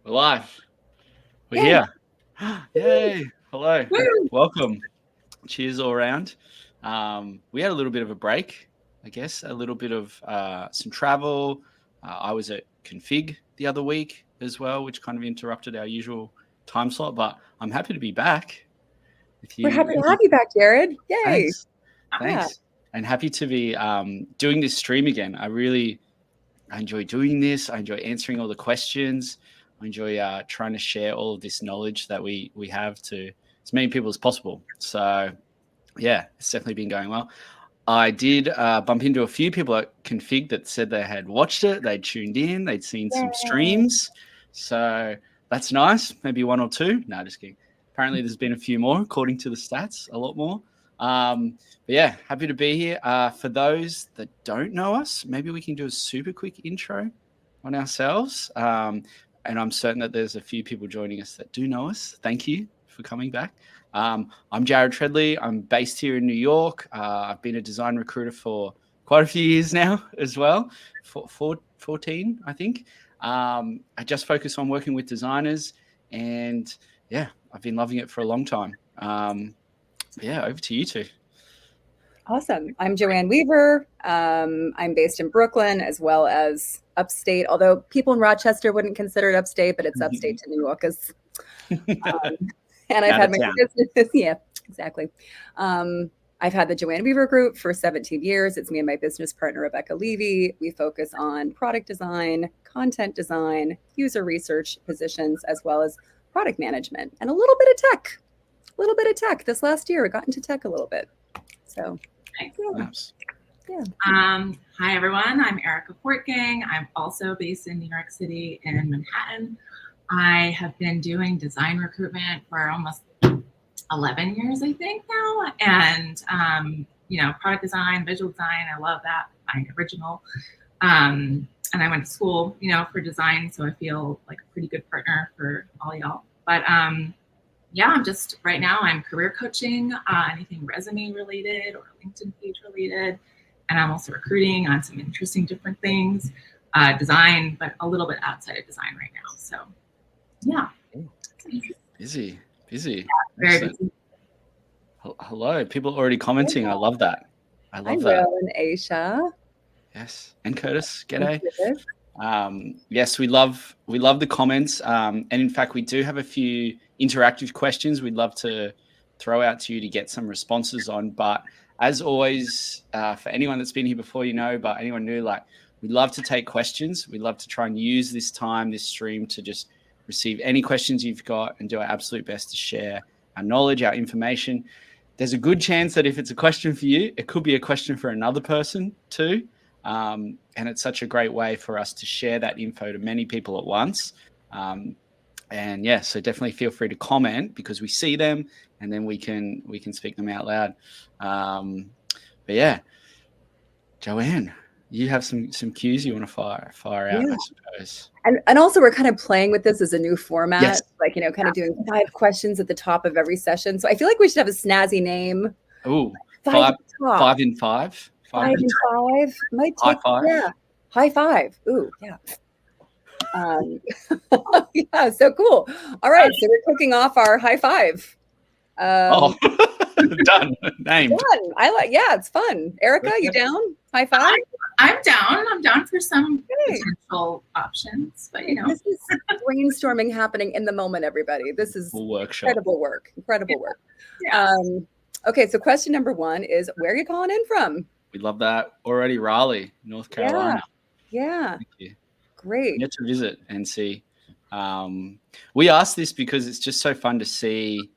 We're live. We're Yay. here. Yay. Hello. Woo. Welcome. Cheers all around. We had a little bit of a break, I guess, a little bit of some travel. I was at Config the other week as well, which kind of interrupted our usual time slot, but I'm happy to be back with you. We're happy to have you back, Jared. Yay. Thanks. Yeah. And happy to be doing this stream again. I enjoy doing this. I enjoy answering all the questions. I enjoy trying to share all of this knowledge that we have to as many people as possible. So, yeah, it's definitely been going well. I did bump into a few people at Config that said they had watched it, they'd tuned in, they'd seen some streams. So that's nice. Maybe one or two. No, just kidding. Apparently there's been a few more, according to the stats, a lot more. But yeah, happy to be here. For those that don't know us, maybe we can do a super quick intro on ourselves. And I'm certain that there's a few people joining us that do know us. Thank you for coming back. I'm Jared Tredly. I'm based here in New York. I've been a design recruiter for quite a few years now as well, 14, I think. I just focus on working with designers, and yeah, I've been loving it for a long time. Yeah, over to you two. Awesome. I'm Joanne Weaver. I'm based in Brooklyn as well as upstate, although people in Rochester wouldn't consider it upstate, but it's upstate to New York. And I've had my business. Yeah, exactly. I've had the Joanne Weaver Group for 17 years. It's me and my business partner, Rebecca Levy. We focus on product design, content design, user research positions, as well as product management and a little bit of tech. This last year, I got into tech a little bit. So, yeah. Hi, everyone. I'm Erica Fortgang. I'm also based in New York City in Manhattan. I have been doing design recruitment for almost 11 years, I think now. And, product design, visual design, I love that. I'm original. And I went to school, for design. So I feel like a pretty good partner for all y'all. But I'm just right now I'm career coaching, anything resume related or LinkedIn page related. And I'm also recruiting on some interesting different things, design, but a little bit outside of design right now. So, yeah. Busy. Yeah, very busy. Hello. People are already commenting. Yeah. I love that. I love that. that. Will and Aisha. Yes. And Curtis. G'day. Yes, we love the comments. And in fact, we do have a few interactive questions we'd love to throw out to you to get some responses on. But as always, for anyone that's been here before, but anyone new, we'd love to take questions. We'd love to try and use this stream to just receive any questions you've got and do our absolute best to share our knowledge, our information. There's a good chance that if it's a question for you, it could be a question for another person too. And it's such a great way for us to share that info to many people at once. And yeah, so definitely feel free to comment because we see them and then we can speak them out loud. But yeah, Joanne, you have some cues you want to fire out, I suppose. And also we're kind of playing with this as a new format, yes. Kind of doing 5 questions at the top of every session. So I feel like we should have a snazzy name. Ooh, 5 in 5. 5 in 5. Might take, high 5. Yeah. High 5. Ooh, yeah. Yeah, so cool. All right, so we're cooking off our high 5. Done. Named. Done. It's fun. Erica, you down? High 5? I'm down. I'm down for some potential options, but This is brainstorming happening in the moment, everybody. This is incredible work. Yeah. Okay, so question number 1 is, where are you calling in from? We love that already. Raleigh, North Carolina. Yeah. Thank you. Great. Get to visit and see. We asked this because it's just so fun to see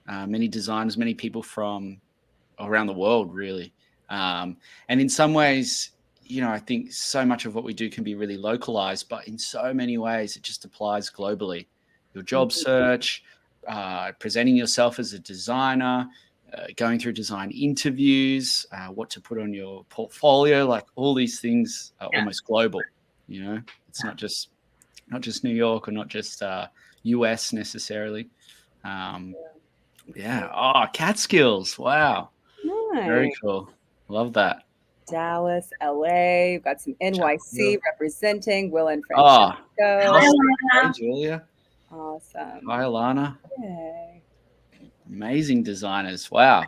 many designers, many people from around the world, really. And in some ways, I think so much of what we do can be really localized, but in so many ways, it just applies globally. Your job search, presenting yourself as a designer, going through design interviews, what to put on your portfolio, all these things are almost global. It's not just New York or not just US necessarily. Catskills. Wow. Nice. Very cool. Love that. Dallas, LA. We've got some NYC representing. Will and Francisco. Hey, Julia. Awesome. Hi, Alana. Yay. Amazing designers. Wow.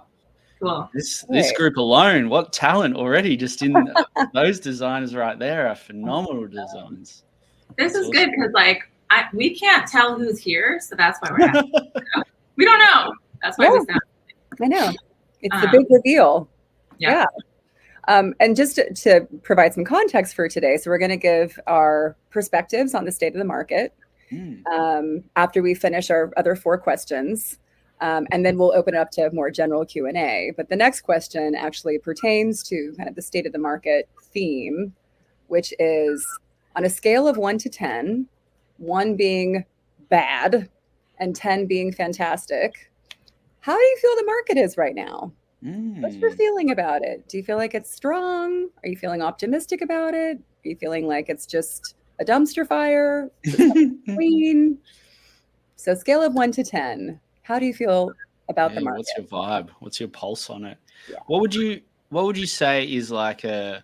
Cool. This Great. group alone, what talent already just in those designers right there are phenomenal designs. This That's is awesome. good because like we can't tell who's here, so that's why we're asking. We don't know. That's why we sound. I know. It's the big reveal. Yeah. And just to provide some context for today, so we're going to give our perspectives on the state of the market after we finish our other 4 questions. And then we'll open it up to more general Q&A. But the next question actually pertains to kind of the state of the market theme, which is on a scale of 1 to 10, 1 being bad and 10 being fantastic. How do you feel the market is right now? What's your feeling about it? Do you feel like it's strong? Are you feeling optimistic about it? Are you feeling like it's just a dumpster fire? Between? So scale of 1 to 10. How do you feel about the market? What's your vibe? What's your pulse on it? Yeah. What would you say is like a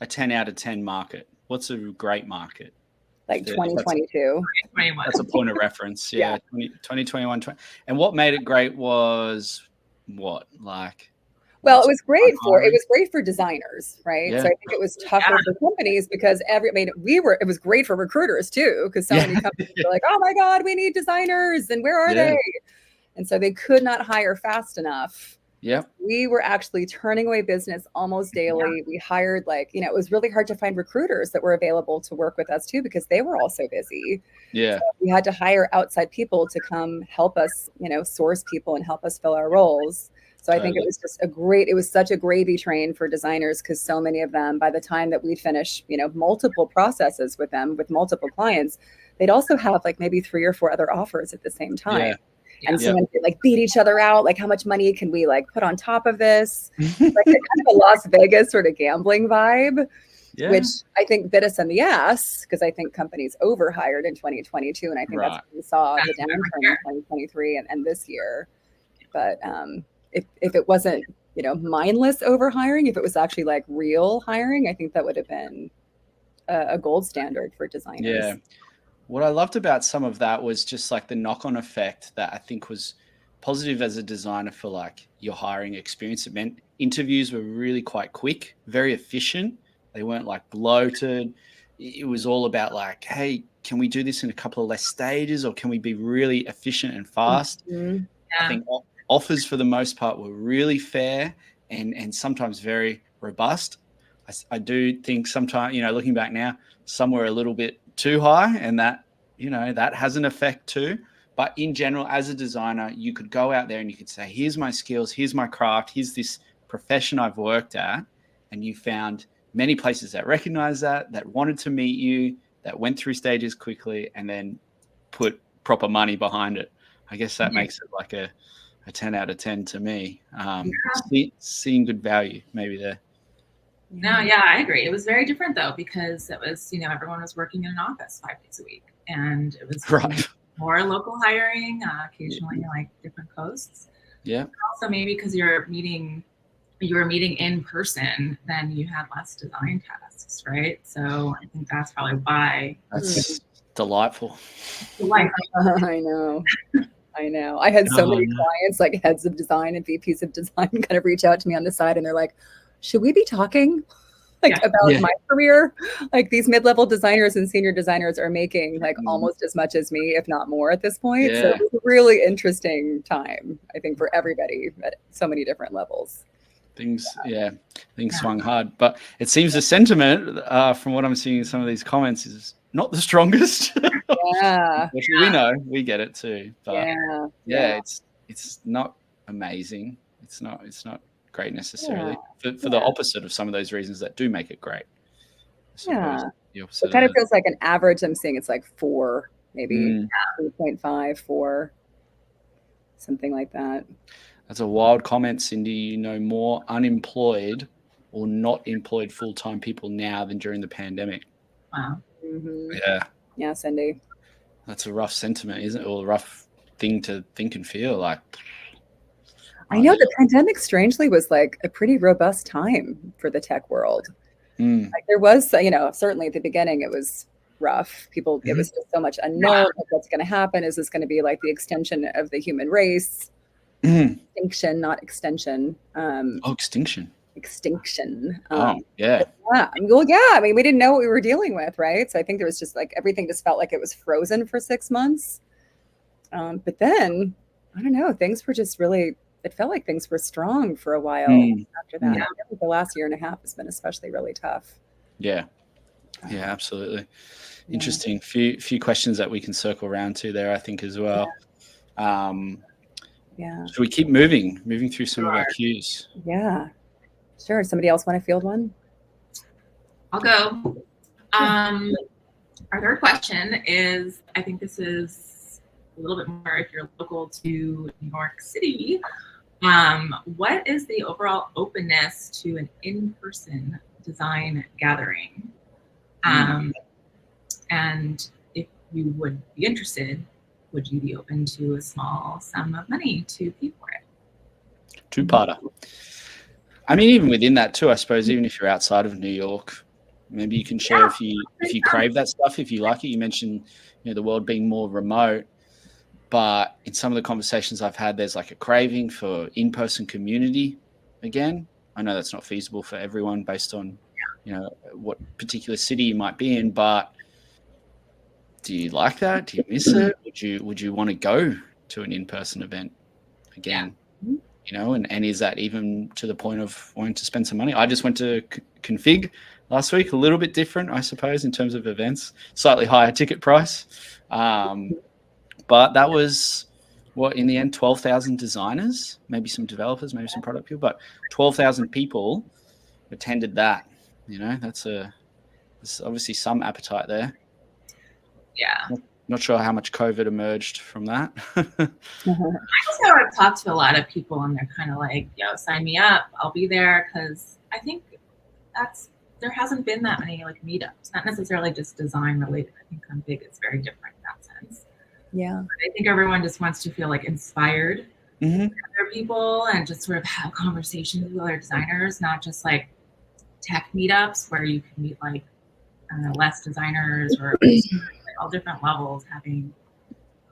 10 out of 10 market? What's a great market? Like 2022. That's a point of reference. Yeah. 2021. And what made it great was what? Like well, it was great for designers, right? Yeah. So I think it was tougher for companies because it was great for recruiters too, because so many companies were like, oh my God, we need designers and where are they? And so they could not hire fast enough. Yeah. We were actually turning away business almost daily. Yeah. We hired it was really hard to find recruiters that were available to work with us too, because they were all so busy. Yeah. So we had to hire outside people to come help us, source people and help us fill our roles. So I think it was just it was such a gravy train for designers, because so many of them, by the time that we finish, multiple processes with them, with multiple clients, they'd also have like maybe 3 or 4 other offers at the same time. Yeah. And so when they beat each other out, like how much money can we put on top of this? Like a kind of a Las Vegas sort of gambling vibe, which I think bit us in the ass, because I think companies overhired in 2022. And I think that's when we saw the downturn in 2023 and this year. But if it wasn't, mindless overhiring, if it was actually real hiring, I think that would have been a gold standard for designers. Yeah. What I loved about some of that was just the knock-on effect that I think was positive as a designer for your hiring experience. It meant interviews were really quite quick, very efficient. They weren't bloated. It was all about hey, can we do this in a couple of less stages, or can we be really efficient and fast? Mm-hmm. Yeah. I think offers for the most part were really fair and sometimes very robust. I do think sometimes, looking back now, some were a little bit too high, and that, that has an effect too. But in general, as a designer, you could go out there and you could say, here's my skills, here's my craft, here's this profession I've worked at. And you found many places that recognize that wanted to meet you, that went through stages quickly, and then put proper money behind it. I guess that makes it a 10 out of 10 to me. Seeing good value maybe there. No, yeah, I agree. It was very different though, because it was, everyone was working in an office 5 days a week, and it was more local hiring, occasionally different coasts. Yeah. And also maybe because you were meeting in person, then you had less design tasks, right? So I think that's probably why. That's delightful. I know. I had so many clients, heads of design and VPs of design, kind of reach out to me on the side, and they're like, should we be talking about my career? These mid-level designers and senior designers are making almost as much as me, if not more at this point. So it was a really interesting time, I think, for everybody at so many different levels. Things swung hard, but it seems the sentiment from what I'm seeing in some of these comments is not the strongest. We get it too, but it's not amazing. It's not great necessarily for the opposite of some of those reasons that do make it great. So it kind of feels like an average. I'm seeing it's 4, maybe 3.5, 4, something like that. That's a wild comment, Cindy. You know more unemployed or not employed full-time people now than during the pandemic. Wow. Mm-hmm. Yeah, Cindy. That's a rough sentiment, isn't it? Or a rough thing to think and feel like. I know the pandemic strangely was a pretty robust time for the tech world. There was, certainly at the beginning it was rough. People, it was just so much unknown. Like, what's going to happen? Is this going to be like the extension of the human race? Extinction, not extension. Extinction. Extinction. Yeah. Yeah. Well, yeah. I mean, we didn't know what we were dealing with, right? So I think there was just like everything just felt like it was frozen for 6 months. But then, I don't know, things were just really, it felt like things were strong for a while after that. I think the last year and a half has been especially really tough. Yeah. Yeah, absolutely. Interesting. Few questions that we can circle around to there, I think, as well. Should we keep moving through some of our cues? Yeah. Sure. Somebody else want to field one? I'll go. Our third question is, I think this is a little bit more if you're local to New York City. What is the overall openness to an in-person design gathering? And if you would be interested, would you be open to a small sum of money to pay for it? Two-parter. I mean, even within that too, I suppose, even if you're outside of New York, maybe you can share if you crave that stuff, if you like it. You mentioned, the world being more remote, but in some of the conversations I've had, there's like a craving for in-person community again. I know that's not feasible for everyone based on, what particular city you might be in, but do you like that? Do you miss it? Would you want to go to an in-person event again? And is that even to the point of wanting to spend some money? I just went to Config last week, a little bit different, I suppose, in terms of events, slightly higher ticket price. But that was, in the end, 12,000 designers, maybe some developers, maybe some product people, but 12,000 people attended that. There's obviously some appetite there. Yeah. Not sure how much COVID emerged from that. I also have talked to a lot of people and they're kind of like, sign me up. I'll be there, because I think there hasn't been that many like meetups, not necessarily just design related. I think Config is very different in that sense. Yeah. But I think everyone just wants to feel like inspired by other people and just sort of have conversations with other designers, not just like tech meetups where you can meet like, I don't know, less designers or all different levels having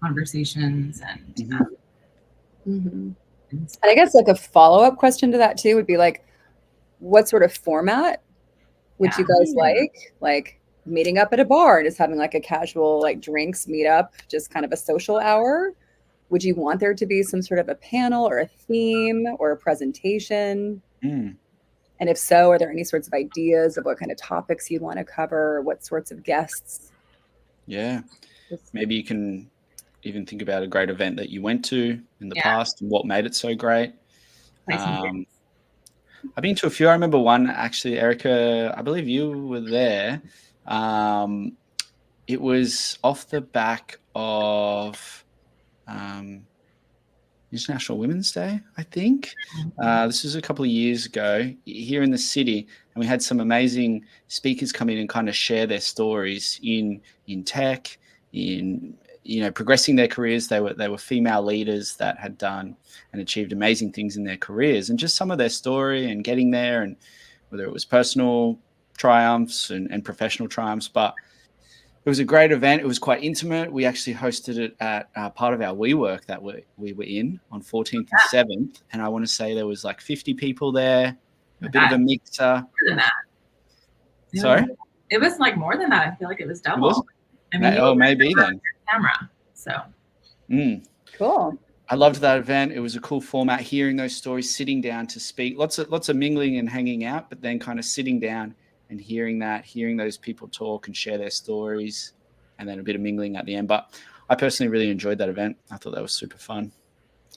conversations and I guess like a follow-up question to that too would be like, what sort of format would you guys like meeting up at a bar and just having like a casual like drinks meetup, just kind of a social hour? Would you want there to be some sort of a panel or a theme or a presentation? And if so, are there any sorts of ideas of what kind of topics you'd want to cover? What sorts of guests? Yeah. Maybe you can even think about a great event that you went to in the past and what made it so great. I've been to a few. I remember one, actually, Erica, I believe you were there. It was off the back of International Women's Day, I think. This was a couple of years ago here in the city, and we had some amazing speakers come in and kind of share their stories in tech, in progressing their careers. They were female leaders that had done and achieved amazing things in their careers, and just some of their story and getting there, and whether it was personal triumphs and professional triumphs. But it was a great event. It was quite intimate. We actually hosted it at part of our WeWork that we were in on 14th and 7th. And I want to say there was like 50 people there, a bit of a mixer. More than that. Sorry? It was like more than that. I feel like it was double. It was? Maybe then. Camera. So. Cool. I loved that event. It was a cool format, hearing those stories, sitting down to speak. Lots of mingling and hanging out, but then kind of sitting down and hearing those people talk and share their stories, and then a bit of mingling at the end. But I personally really enjoyed that event. I thought that was super fun.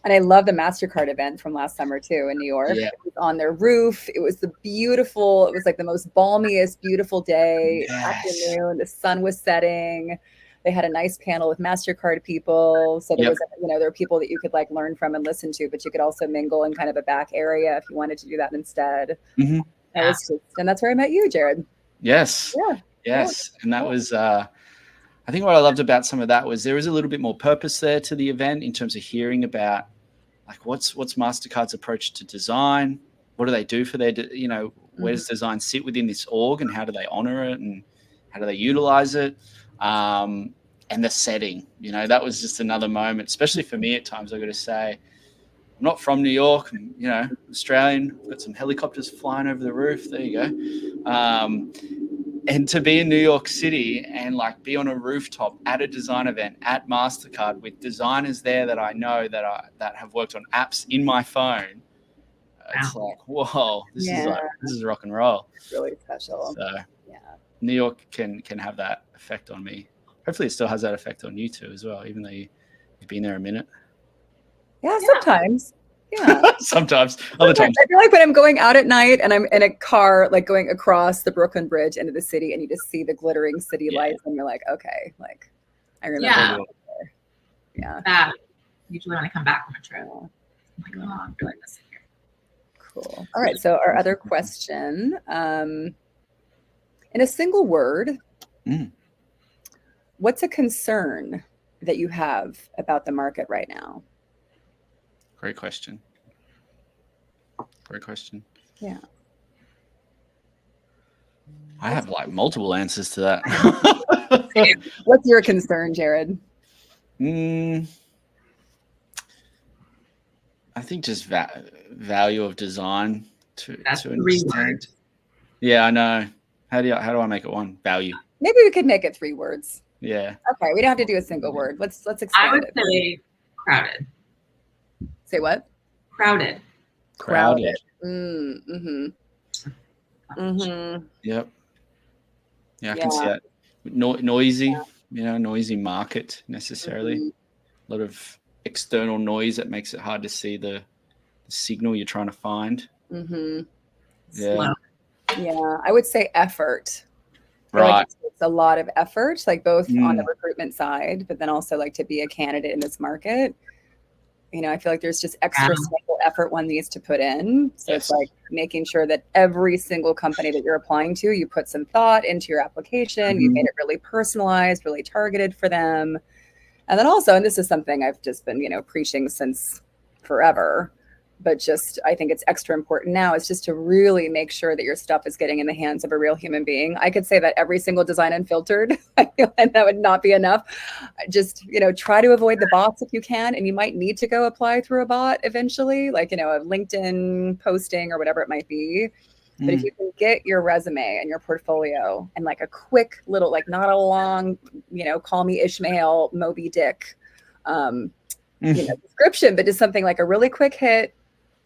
And I love the MasterCard event from last summer too in New York. Yeah. It was on their roof. It was it was like the most balmiest, beautiful day, afternoon. The sun was setting. They had a nice panel with MasterCard people. So there was, there were people that you could like learn from and listen to, but you could also mingle in kind of a back area if you wanted to do that instead. And that's where I met you, Jared. Yes. Yeah. Yes. And that was, I think what I loved about some of that was there was a little bit more purpose there to the event in terms of hearing about like what's MasterCard's approach to design. What do they do for their, where does design sit within this org, and how do they honor it, and how do they utilize it? and the setting. That was just another moment, especially for me at times. I got to say, I'm not from New York. I'm, Australian. Got some helicopters flying over the roof. There you go. And to be in New York City and like be on a rooftop at a design event at MasterCard with designers there that I know that have worked on apps in my phone, it's like, whoa, this is rock and roll. It's really special. So New York can have that effect on me. Hopefully it still has that effect on you too as well, even though you've been there a minute. Yeah, sometimes. Yeah. Sometimes. Other times. I feel like when I'm going out at night and I'm in a car, like going across the Brooklyn Bridge into the city, and you just see the glittering city lights, and you're like, okay, like I remember. Yeah. That usually when I come back from a trip, I'm like, oh, I'm really missing here. Cool. All right. So our other question, in a single word, what's a concern that you have about the market right now? Great question. Yeah. I have like multiple answers to that. What's your concern, Jared? I think just value of design to an extent. Yeah, I know. How do I make it one? Value. Maybe we could make it 3 words. Yeah. Okay, we don't have to do a single word. Let's expand I would say crowded. Say what? Crowded. Mm-hmm. Mm-hmm. Yep. Yeah, I can see that. Noisy, noisy market necessarily. A lot of external noise that makes it hard to see the signal you're trying to find. Mm-hmm. Yeah. Slow. Yeah, I would say effort. Right. Like it's a lot of effort, like both on the recruitment side, but then also like to be a candidate in this market. I feel like there's just extra special effort one needs to put in. So it's like making sure that every single company that you're applying to, you put some thought into your application. You made it really personalized, really targeted for them. And then also, and this is something I've just been, preaching since forever, but just I think it's extra important now is just to really make sure that your stuff is getting in the hands of a real human being. I could say that every single design unfiltered, and that would not be enough. Just, try to avoid the bots if you can, and you might need to go apply through a bot eventually, like, a LinkedIn posting or whatever it might be. But if you can get your resume and your portfolio and like a quick little, like not a long, call me Ishmael, Moby Dick, description, but just something like a really quick hit.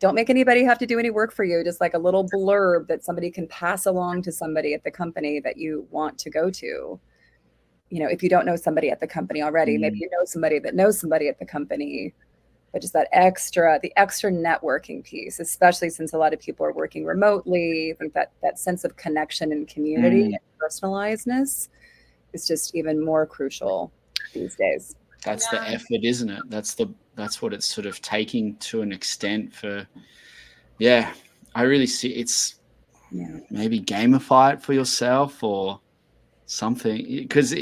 Don't make anybody have to do any work for you. Just like a little blurb that somebody can pass along to somebody at the company that you want to go to. If you don't know somebody at the company already, maybe you know somebody that knows somebody at the company, but just the extra networking piece, especially since a lot of people are working remotely. I think that sense of connection and community and personalizedness is just even more crucial these days. That's the effort, isn't it? That's what it's sort of taking to an extent for, I really see it's maybe gamify it for yourself or something, because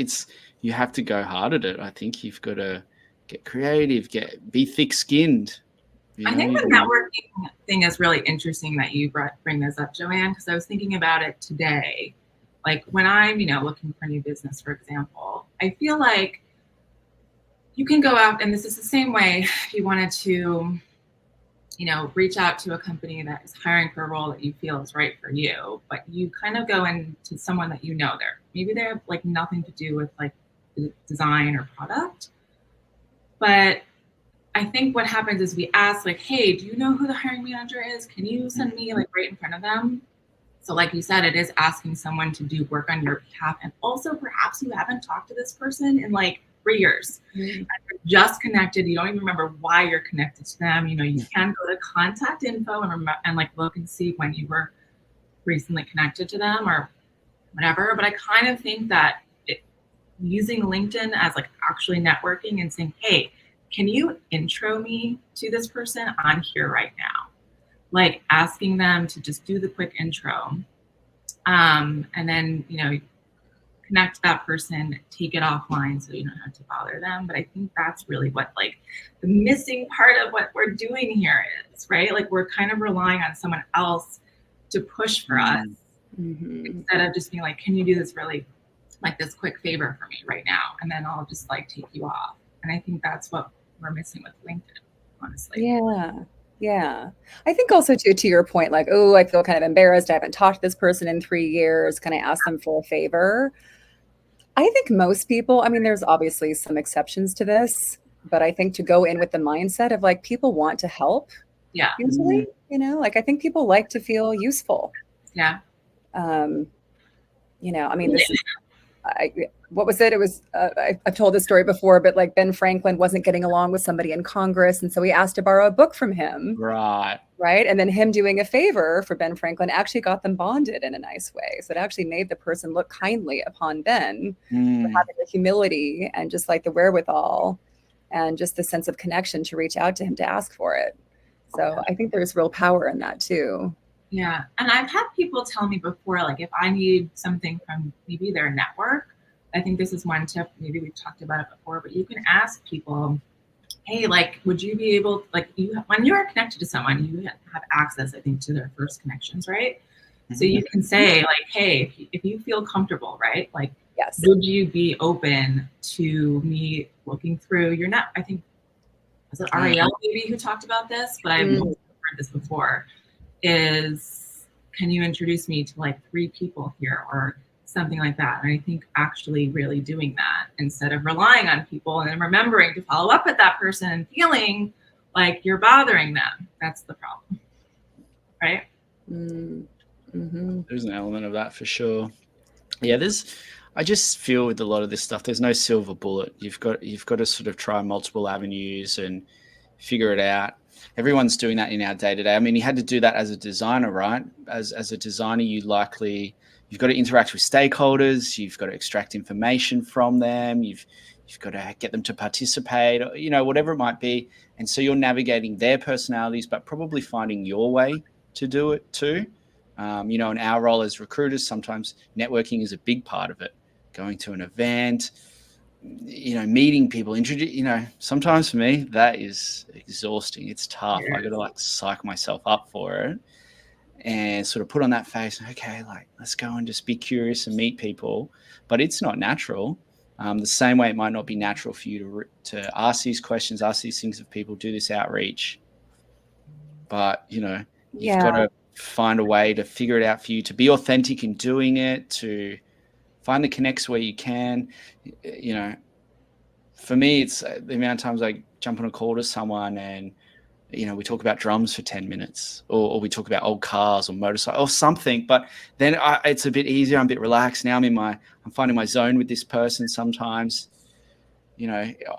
you have to go hard at it. I think you've got to get creative, be thick-skinned. I think the networking thing is really interesting that you bring this up, Joanne, because I was thinking about it today. Like when I'm, looking for new business, for example, I feel like you can go out, and this is the same way if you wanted to, reach out to a company that is hiring for a role that you feel is right for you, but you kind of go into someone that maybe they have like nothing to do with like the design or product. But I think what happens is we ask like, hey, do you know who the hiring manager is? Can you send me like right in front of them? So like you said, it is asking someone to do work on your behalf. And also perhaps you haven't talked to this person in like 3 years. You're just connected. You don't even remember why you're connected to them. You can go to contact info and like look and see when you were recently connected to them or whatever. But I kind of think that using LinkedIn as like actually networking and saying, hey, can you intro me to this person? I'm here right now. Like asking them to just do the quick intro. And then, connect that person, take it offline so you don't have to bother them. But I think that's really what like the missing part of what we're doing here is, right? Like we're kind of relying on someone else to push for us instead of just being like, can you do this really like this quick favor for me right now, and then I'll just like take you off. And I think that's what we're missing with LinkedIn, honestly. Yeah. I think also too, to your point, like, oh, I feel kind of embarrassed. I haven't talked to this person in 3 years. Can I ask them for a favor? I think most people, I mean, there's obviously some exceptions to this, but I think to go in with the mindset of like people want to help. Yeah. Usually, like I think people like to feel useful. Yeah. I mean, this is, what was it? It was, I've told this story before, but like Ben Franklin wasn't getting along with somebody in Congress. And so he asked to borrow a book from him. Right. And then him doing a favor for Ben Franklin actually got them bonded in a nice way. So it actually made the person look kindly upon Ben for having the humility and just like the wherewithal and just the sense of connection to reach out to him to ask for it. So I think there's real power in that too. Yeah. And I've had people tell me before, like if I need something from maybe their network, I think this is one tip, maybe we've talked about it before, but you can ask people, hey, like, would you be able, like, when you are connected to someone, you have access, I think, to their first connections, right? So you can say, like, hey, if you feel comfortable, right? Like, yes, would you be open to me looking through your net? I think, was it Ariel maybe who talked about this? But I've heard this before, is can you introduce me to like 3 people here or something like that? And I think actually really doing that instead of relying on people and then remembering to follow up with that person and feeling like you're bothering them. That's the problem, right? There's an element of that for sure. Yeah, I just feel with a lot of this stuff, there's no silver bullet. You've got to sort of try multiple avenues and figure it out. Everyone's doing that in our day-to-day. I mean, you had to do that as a designer, right? As a designer, you've got to interact with stakeholders. You've got to extract information from them. You've got to get them to participate, whatever it might be. And so you're navigating their personalities, but probably finding your way to do it too. In our role as recruiters, sometimes networking is a big part of it. Going to an event, meeting people, sometimes for me, that is exhausting. It's tough. I got to like psych myself up for it and sort of put on that face. Okay, like let's go and just be curious and meet people, but it's not natural. The same way it might not be natural for you to ask these questions, ask these things of people, do this outreach. But, you've got to find a way to figure it out for you, to be authentic in doing it, to find the connects where you can. For me, it's the amount of times I jump on a call to someone and, we talk about drums for 10 minutes or we talk about old cars or motorcycles or something, but then it's a bit easier. I'm a bit relaxed now. I'm finding my zone with this person. Sometimes,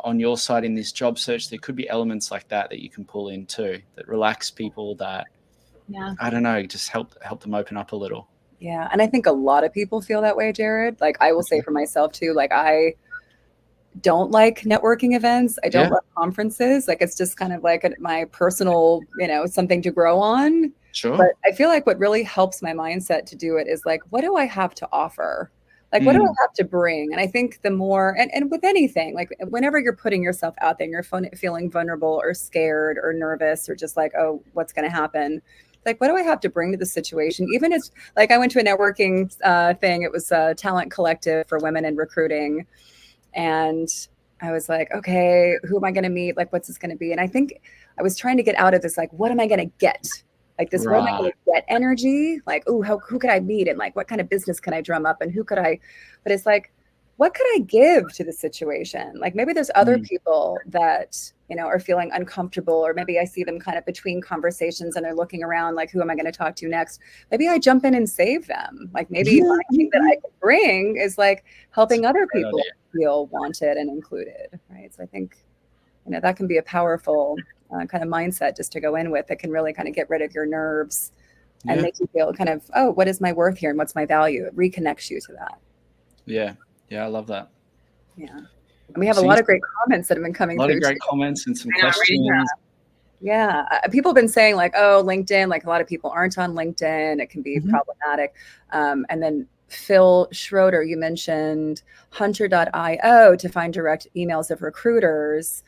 on your side in this job search, there could be elements like that you can pull in too, that relax people, that, I don't know, just help them open up a little. Yeah. And I think a lot of people feel that way, Jared. Like I will say for myself too, like I don't like networking events. I don't love conferences. Like it's just kind of like my personal, something to grow on. Sure. But I feel like what really helps my mindset to do it is like, what do I have to offer? Like, what do I have to bring? And I think the more, and with anything, like whenever you're putting yourself out there and you're feeling vulnerable or scared or nervous or just like, oh, what's going to happen? Like, what do I have to bring to the situation? Even if like I went to a networking thing, it was a talent collective for women in recruiting. And I was like, okay, who am I going to meet? Like, what's this going to be? And I think I was trying to get out of this, like, what am I going to get? Like this, what am I going to get energy? Like, oh, who could I meet? And like, what kind of business can I drum up? And who could I, but it's like, what could I give to the situation? Like maybe there's other people that, are feeling uncomfortable, or maybe I see them kind of between conversations and they're looking around like, who am I going to talk to next? Maybe I jump in and save them. Like maybe my thing that I could bring is like helping other people feel wanted and included. Right. So I think, that can be a powerful kind of mindset just to go in with. It can really kind of get rid of your nerves and make you feel kind of, oh, what is my worth here? And what's my value? It reconnects you to that. Yeah. Yeah. I love that. Yeah. And we have a lot of great comments that have been coming through. A lot of great comments and some questions. Yeah. People have been saying like, oh, LinkedIn, like a lot of people aren't on LinkedIn. It can be problematic. And then Phil Schroeder, you mentioned hunter.io to find direct emails of recruiters.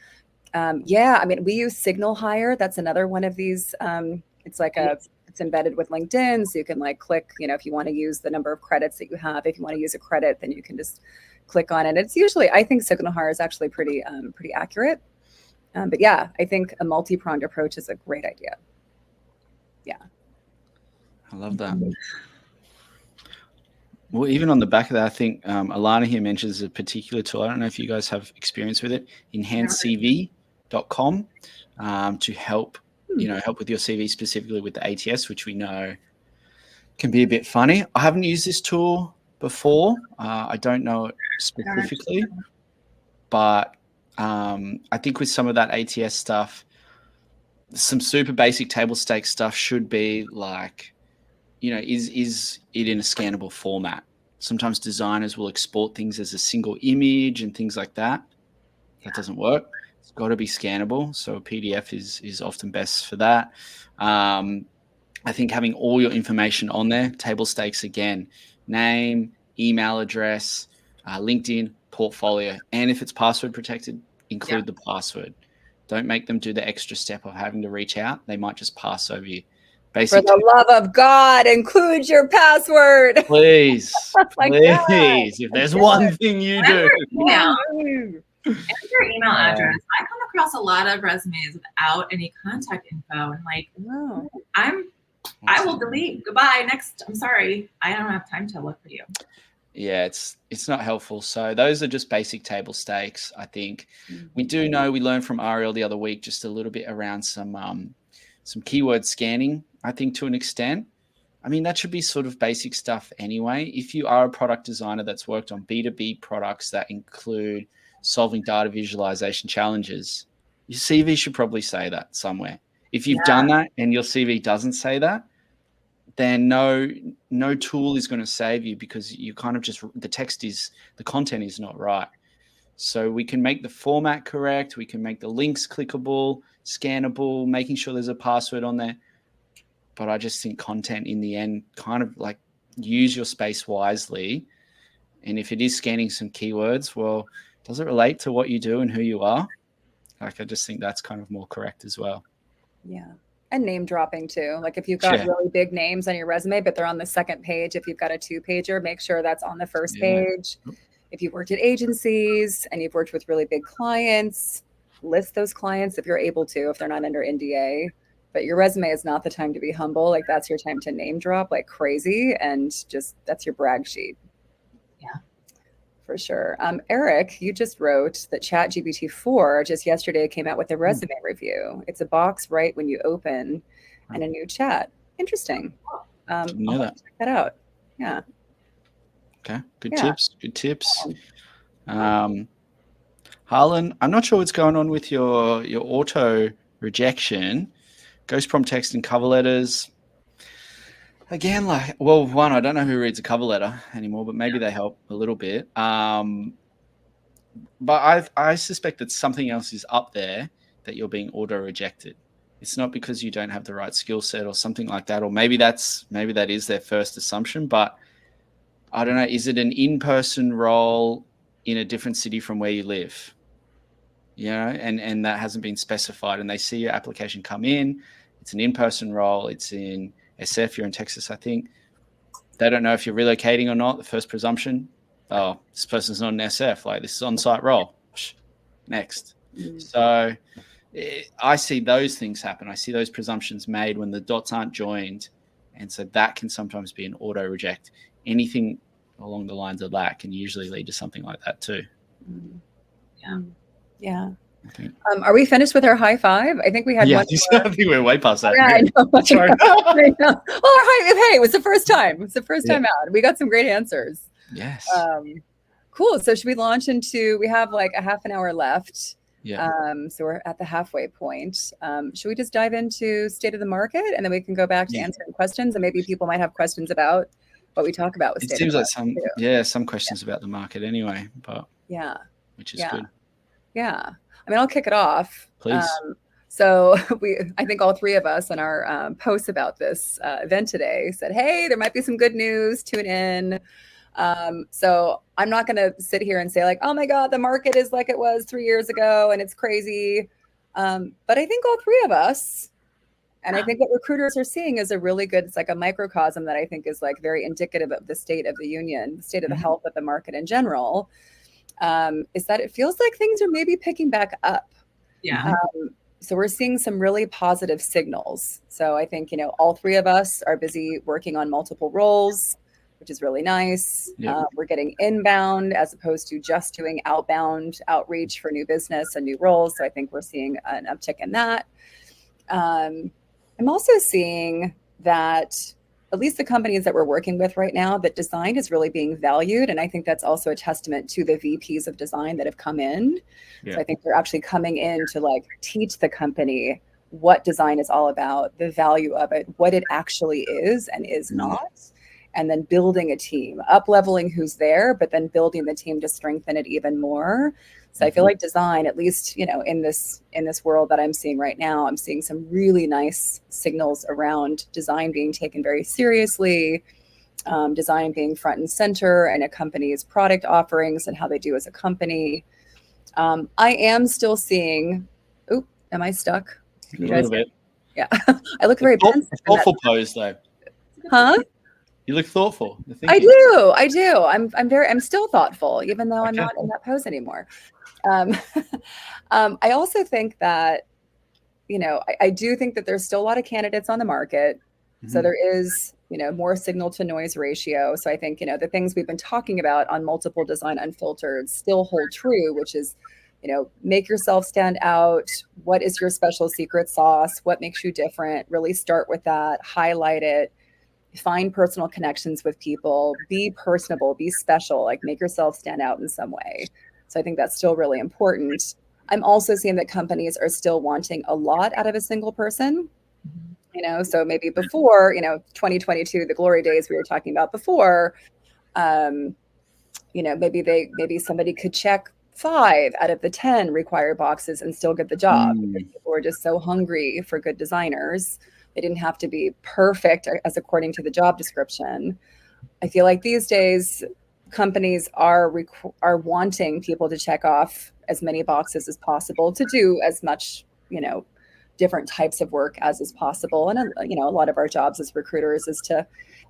I mean, we use Signal Hire. That's another one of these. It's like It's embedded with LinkedIn, so you can like click, if you want to use the number of credits that you have. If you want to use a credit, then you can just click on it. It's usually, I think Signal Hire is actually pretty accurate. But yeah, I think a multi-pronged approach is a great idea. Yeah. I love that. Well, even on the back of that, I think Alana here mentions a particular tool. I don't know if you guys have experience with it, enhancedcv.com, to help, help with your CV, specifically with the ATS, which we know can be a bit funny. I haven't used this tool before. I don't know it specifically, but I think with some of that ATS stuff, some super basic table stake stuff should be like, is it in a scannable format? Sometimes designers will export things as a single image and things like that. That doesn't work. It's got to be scannable. So a PDF is often best for that. I think having all your information on there, table stakes again, name, email address, LinkedIn, portfolio, and if it's password protected, include the password. Don't make them do the extra step of having to reach out. They might just pass over you. For the love of God, include your password. Please, please. If there's one thing you do. And your email address. I come across a lot of resumes without any contact info, and like, I will delete. Goodbye. Next. I'm sorry. I don't have time to look for you. Yeah, it's not helpful. So those are just basic table stakes. I think we do know, we learned from Ariel the other week just a little bit around some keyword scanning, I think, to an extent. I mean, that should be sort of basic stuff anyway. If you are a product designer that's worked on B2B products that include solving data visualization challenges, your CV should probably say that somewhere. If you've done that and your CV doesn't say that, then no tool is going to save you, because you kind of just, the content is not right. So we can make the format correct. We can make the links clickable, scannable, making sure there's a password on there. But I just think content in the end, kind of like, use your space wisely. And if it is scanning some keywords, well, does it relate to what you do and who you are? Like, I just think that's kind of more correct as well. Yeah. And name dropping too. Like if you've got really big names on your resume, but they're on the second page, if you've got a 2-pager, make sure that's on the first page. If you've worked at agencies and you've worked with really big clients, list those clients if you're able to, if they're not under NDA. But your resume is not the time to be humble. Like, that's your time to name drop like crazy, and just, that's your brag sheet. Yeah. For sure. Eric, you just wrote that ChatGPT-4 just yesterday came out with a resume review. It's a box right when you open and a new chat. Interesting. Didn't know that. Check that out. Yeah. Okay. Good tips. Good tips. Harlan, I'm not sure what's going on with your auto rejection. Ghost prompt text and cover letters. Again, like, well, one, I don't know who reads a cover letter anymore, but maybe they help a little bit. But I suspect that something else is up there that you're being auto rejected. It's not because you don't have the right skill set or something like that, or maybe that is their first assumption. But I don't know. Is it an in-person role in a different city from where you live? And that hasn't been specified, and they see your application come in. It's an in-person role. It's in SF. You're in Texas, I think. They don't know if you're relocating or not. The first presumption, oh, this person's not an SF. Like, this is on-site role. Next. So I see those things happen. I see those presumptions made when the dots aren't joined, and so that can sometimes be an auto reject. Anything along the lines of that can usually lead to something like that too. Yeah. Are we finished with our high five? I think we had one. I think we're way past that. Yeah, I know. Sorry. I know. Well, hey, it was the first time. It's the first time out. We got some great answers. Yes. Cool. So should we launch into, we have like a half an hour left. Yeah. So we're at the halfway point. Should we just dive into state of the market, and then we can go back to answering questions, and maybe people might have questions about what we talk about with it seems like some questions about the market anyway, but which is good. Yeah. I mean, I'll kick it off. Please. So I think all three of us on our posts about this event today said, hey, there might be some good news, tune in. So I'm not going to sit here and say like, oh my God, the market is like it was 3 years ago and it's crazy. But I think all three of us And I think what recruiters are seeing is a really good, it's like a microcosm that I think is like very indicative of the state of the union, the state of the health of the market in general, is that it feels like things are maybe picking back up. Yeah. So we're seeing some really positive signals. So I think, all three of us are busy working on multiple roles, which is really nice. Yep. We're getting inbound as opposed to just doing outbound outreach for new business and new roles. So I think we're seeing an uptick in that. I'm also seeing that at least the companies that we're working with right now, that design is really being valued. And I think that's also a testament to the VPs of design that have come in. Yeah. So I think they're actually coming in to like teach the company what design is all about, the value of it, what it actually is and is not, and then building a team, up-leveling who's there, but then building the team to strengthen it even more. So I feel like design, at least, in this world that I'm seeing right now, I'm seeing some really nice signals around design being taken very seriously, design being front and center, and a company's product offerings and how they do as a company. I am still seeing, am I stuck? A little bit. Yeah. I look very pensive. Thoughtful pose though. Huh? You look thoughtful. I do. I'm still thoughtful, even though I'm not in that pose anymore. I also think that, I do think that there's still a lot of candidates on the market. So there is, more signal to noise ratio. So I think, the things we've been talking about on multiple design unfiltered still hold true, which is, make yourself stand out. What is your special secret sauce? What makes you different? Really start with that, highlight it, find personal connections with people, be personable, be special, like make yourself stand out in some way. So I think that's still really important. I'm also seeing that companies are still wanting a lot out of a single person. So maybe before, 2022, the glory days we were talking about before, maybe somebody could check 5 out of the 10 required boxes and still get the job. Because people were just so hungry for good designers. They didn't have to be perfect as according to the job description. I feel like these days companies are wanting people to check off as many boxes as possible to do as much, different types of work as is possible. And, a lot of our jobs as recruiters is to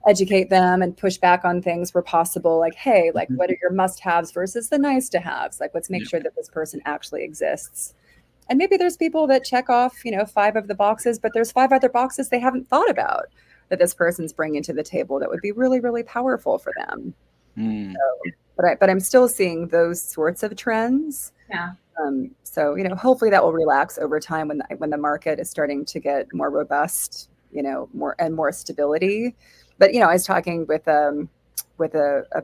educate them and push back on things where possible. Like, hey, like what are your must-haves versus the nice to haves? Like, let's make sure that this person actually exists. And maybe there's people that check off, 5 of the boxes, but there's 5 other boxes they haven't thought about that this person's bringing to the table that would be really, really powerful for them. But I'm still seeing those sorts of trends. Yeah. So, hopefully that will relax over time when the market is starting to get more robust, more stability. But, I was talking with a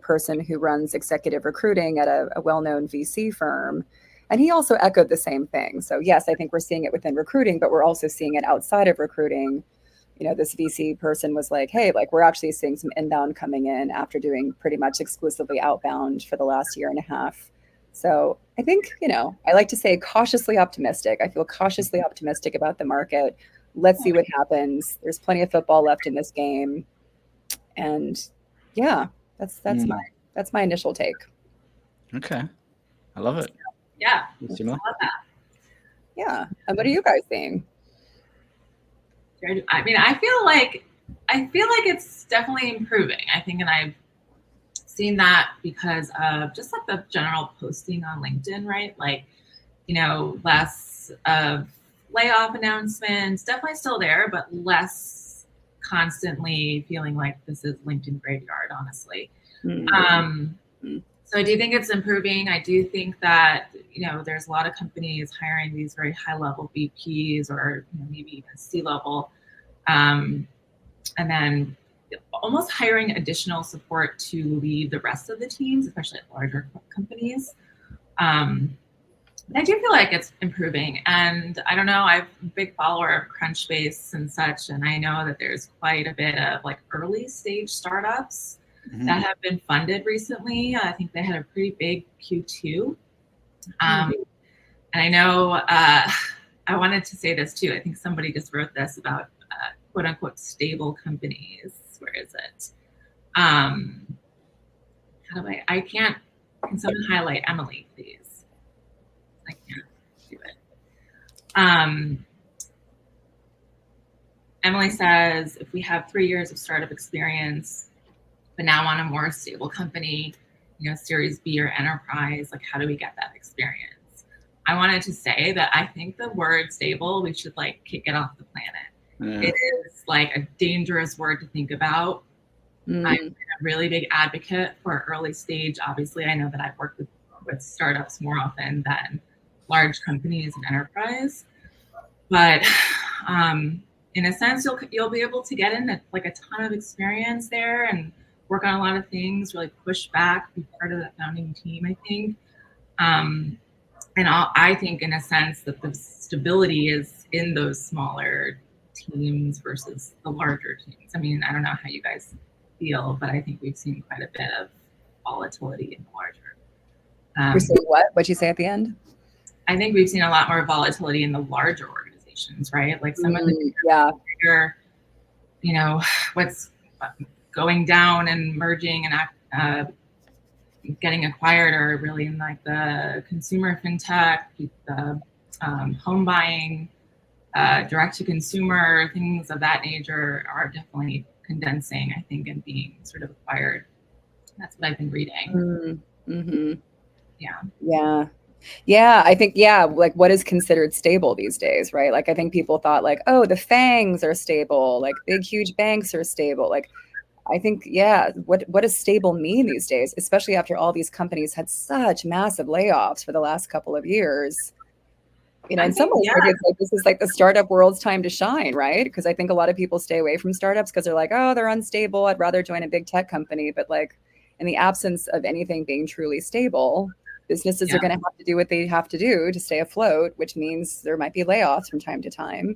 person who runs executive recruiting at a well-known VC firm. And he also echoed the same thing. So yes, I think we're seeing it within recruiting, but we're also seeing it outside of recruiting. This VC person was like, hey, like we're actually seeing some inbound coming in after doing pretty much exclusively outbound for the last year and a half. So I think, I like to say cautiously optimistic. I feel cautiously optimistic about the market. Let's see what happens. There's plenty of football left in this game. And yeah, that's my initial take. Okay. I love it. Yeah. I love that. Yeah. And what are you guys seeing? I mean, I feel like it's definitely improving. I think, and I've seen that because of just like the general posting on LinkedIn, right? Like, less of layoff announcements, definitely still there, but less constantly feeling like this is LinkedIn graveyard, honestly. So I do think it's improving. I do think that, there's a lot of companies hiring these very high level VPs or maybe even C-level, and then almost hiring additional support to lead the rest of the teams, especially at larger companies. I do feel like it's improving. And I don't know, I'm a big follower of Crunchbase and such, and I know that there's quite a bit of like early stage startups that have been funded recently. I think they had a pretty big Q2. And I know, I wanted to say this too. I think somebody just wrote this about quote unquote stable companies. Where is it? Can someone highlight Emily, please? I can't do it. Emily says, if we have 3 years of startup experience, but now on a more stable company, Series B or enterprise, like how do we get that experience? I wanted to say that I think the word stable, we should like kick it off the planet. It is like a dangerous word to think about. I'm a really big advocate for early stage. Obviously, I know that I've worked with startups more often than large companies and enterprise, but in a sense, you'll be able to get in a ton of experience there and work on a lot of things, really push back, be part of that founding team, I think. I think in a sense that the stability is in those smaller teams versus the larger teams. I mean, I don't know how you guys feel, but I think we've seen quite a bit of volatility in the larger. You're saying what? What'd you say at the end? I think we've seen a lot more volatility in the larger organizations, right? Like some of the bigger, what's going down and merging and getting acquired are really in like the consumer fintech, the home buying, direct to consumer, things of that nature are definitely condensing, I think, and being sort of acquired. That's what I've been reading. Yeah, I think, like what is considered stable these days, right? Like I think people thought like, oh, the FANGs are stable, like big, huge banks are stable. Like I think, what does stable mean these days, especially after all these companies had such massive layoffs for the last couple of years? In some ways, maybe it's like this is like the startup world's time to shine, right? Because I think a lot of people stay away from startups because they're like, oh, they're unstable. I'd rather join a big tech company. But like in the absence of anything being truly stable, businesses are going to have to do what they have to do to stay afloat, which means there might be layoffs from time to time.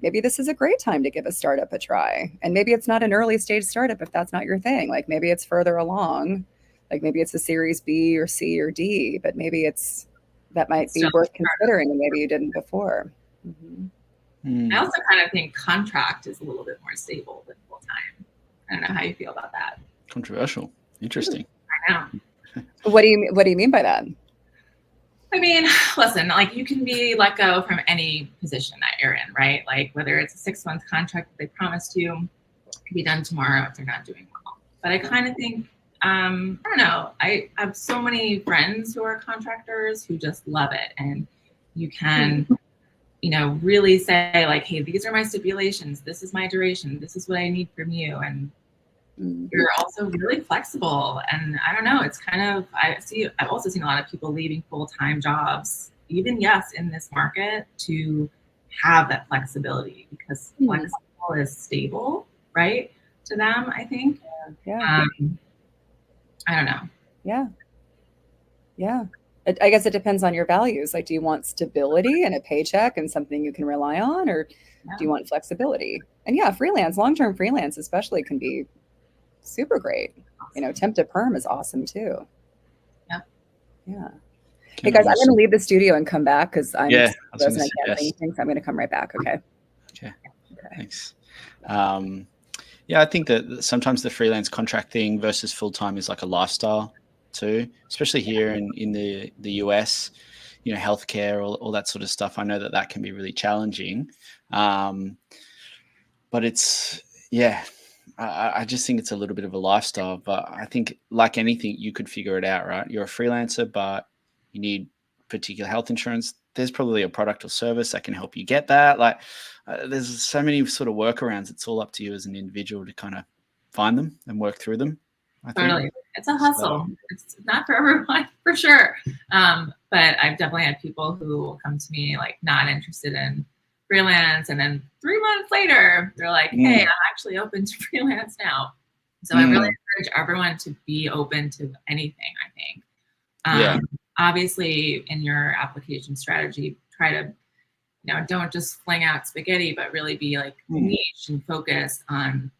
Maybe this is a great time to give a startup a try. And maybe it's not an early stage startup if that's not your thing. Like maybe it's further along. Like maybe it's a Series B or C or D, but maybe that might be worth considering and maybe you didn't before. I also kind of think contract is a little bit more stable than full time. I don't know how you feel about that. Controversial. Interesting. I know. What do you mean by that? I mean, listen, like you can be let go from any position that you're in, right? Like whether it's a 6-month contract that they promised you, it can be done tomorrow if they're not doing well. But I kind of think, I don't know, I have so many friends who are contractors who just love it. And you can, really say like, hey, these are my stipulations. This is my duration. This is what I need from you. And you're also really flexible. And I don't know, it's kind of, I've also seen a lot of people leaving full-time jobs, even in this market, to have that flexibility because flexible is stable, right? To them, I think. I don't know. Yeah. I guess it depends on your values. Like, do you want stability and a paycheck and something you can rely on, or do you want flexibility? And freelance, long-term freelance especially can be super great. Temp to perm is awesome too. Yeah. Hey guys, I'm going to leave the studio and come back because I'm I can't say anything, so I'm going to come right back. Okay. Thanks. I think that sometimes the freelance contract thing versus full-time is like a lifestyle too, especially here in the US, healthcare, all that sort of stuff. I know that can be really challenging. But it's, I just think it's a little bit of a lifestyle, but I think like anything, you could figure it out, right? You're a freelancer, but you need particular health insurance. There's probably a product or service that can help you get that. Like there's so many sort of workarounds. It's all up to you as an individual to kind of find them and work through them. Totally. It's a hustle. It's not for everyone, for sure. But I've definitely had people who will come to me like not interested in freelance, and then 3 months later they're like, hey, I'm actually open to freelance now. So I really encourage everyone to be open to anything, I think. Obviously in your application strategy, try to don't just fling out spaghetti, but really be like niche and focused on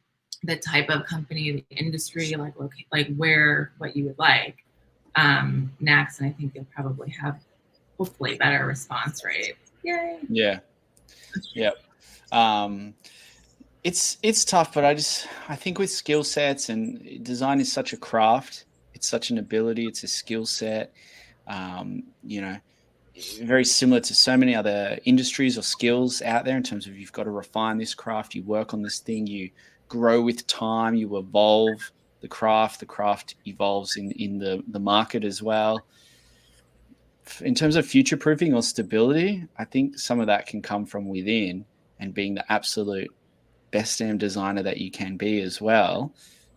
the type of company, the industry, like what you would like next. And I think you'll probably have hopefully better response rate. Yay. Yeah. It's tough, but I think with skill sets, and design is such a craft, it's such an ability, it's a skill set. very similar to so many other industries or skills out there in terms of you've got to refine this craft, you work on this thing, you grow with time, you evolve the craft evolves in the market as well. In terms of future proofing or stability, I think some of that can come from within and being the absolute best damn designer that you can be as well,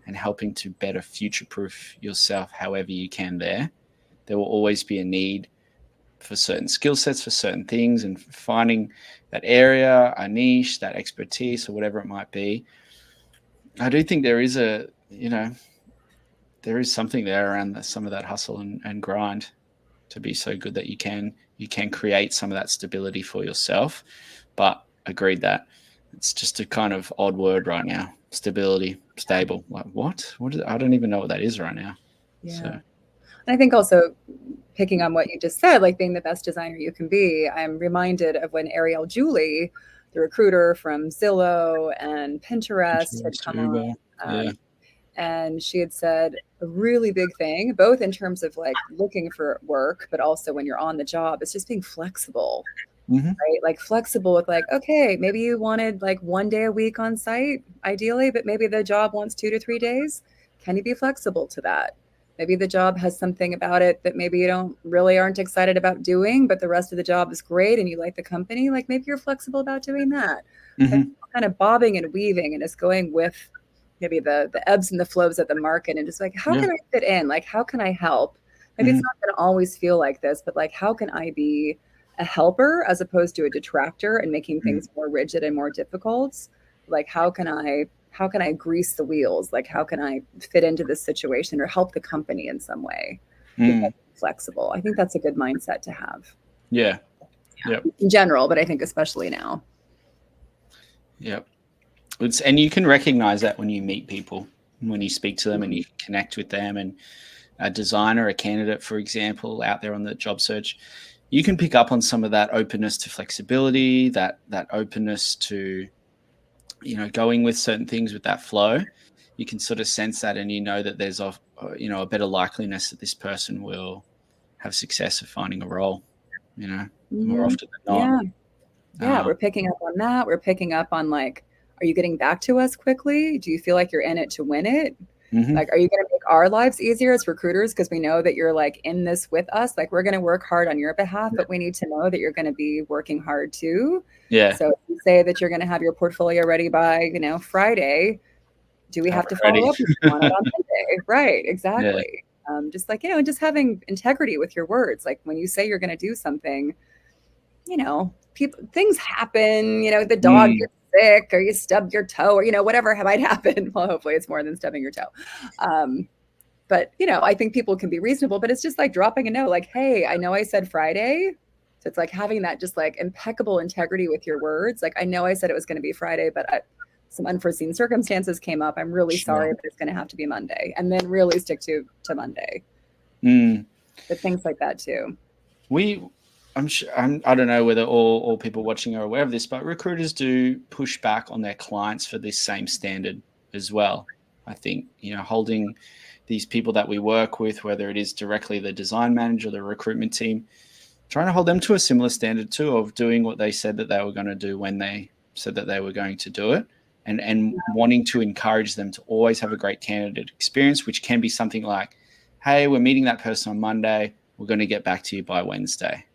and helping to better future proof yourself however you can there. There will always be a need for certain skill sets, for certain things, and finding that area, a niche, that expertise, or whatever it might be. I do think there is there is something there around some of that hustle and grind to be so good that you can create some of that stability for yourself. But agreed that it's just a kind of odd word right now. Stability, stable. Like what? I don't even know what that is right now. Yeah. So. I think also picking on what you just said, like being the best designer you can be, I'm reminded of when Ariel Julie, the recruiter from Zillow and Pinterest, had come on. Yeah. And she had said a really big thing, both in terms of like looking for work, but also when you're on the job, it's just being flexible, right? Like flexible with like, okay, maybe you wanted like 1 day a week on site, ideally, but maybe the job wants 2 to 3 days. Can you be flexible to that? Maybe the job has something about it that maybe you aren't excited about doing, but the rest of the job is great and you like the company. Like maybe you're flexible about doing that. Like kind of bobbing and weaving and just going with maybe the ebbs and the flows of the market and just like, how can I fit in? Like, how can I help? Maybe it's not going to always feel like this, but like, how can I be a helper as opposed to a detractor and making things more rigid and more difficult? Like, how can I grease the wheels? Like, how can I fit into this situation or help the company in some way? Flexible. I think that's a good mindset to have. Yeah. Yep. In general, but I think especially now. Yep. And you can recognize that when you meet people, when you speak to them and you connect with them. And a designer, a candidate, for example, out there on the job search, you can pick up on some of that openness to flexibility, that openness to, going with certain things with that flow. You can sort of sense that, and you know that there's a better likeliness that this person will have success of finding a role, more often than not. Yeah, we're picking up on that. We're picking up on like, are you getting back to us quickly? Do you feel like you're in it to win it? Like, are you going to make our lives easier as recruiters? Because we know that you're like in this with us. Like, we're going to work hard on your behalf, but we need to know that you're going to be working hard too. Yeah. So if you say that you're going to have your portfolio ready by, Friday, do we have to follow up on it on Monday? Right. Exactly. Yeah. Just like, just having integrity with your words. Like when you say you're going to do something, things happen, the dog gets sick or you stub your toe or, whatever might happen. Well, hopefully it's more than stubbing your toe. But, I think people can be reasonable, but it's just like dropping a note like, hey, I know I said Friday. So it's like having that just like impeccable integrity with your words. Like, I know I said it was going to be Friday, but some unforeseen circumstances came up. I'm really sorry, but it's going to have to be Monday, and then really stick to Monday. But things like that too. I'm sure, I don't know whether all people watching are aware of this, but recruiters do push back on their clients for this same standard as well. I think, holding these people that we work with, whether it is directly the design manager or the recruitment team, trying to hold them to a similar standard too of doing what they said that they were going to do when they said that they were going to do it, and wanting to encourage them to always have a great candidate experience, which can be something like, hey, we're meeting that person on Monday. We're going to get back to you by Wednesday.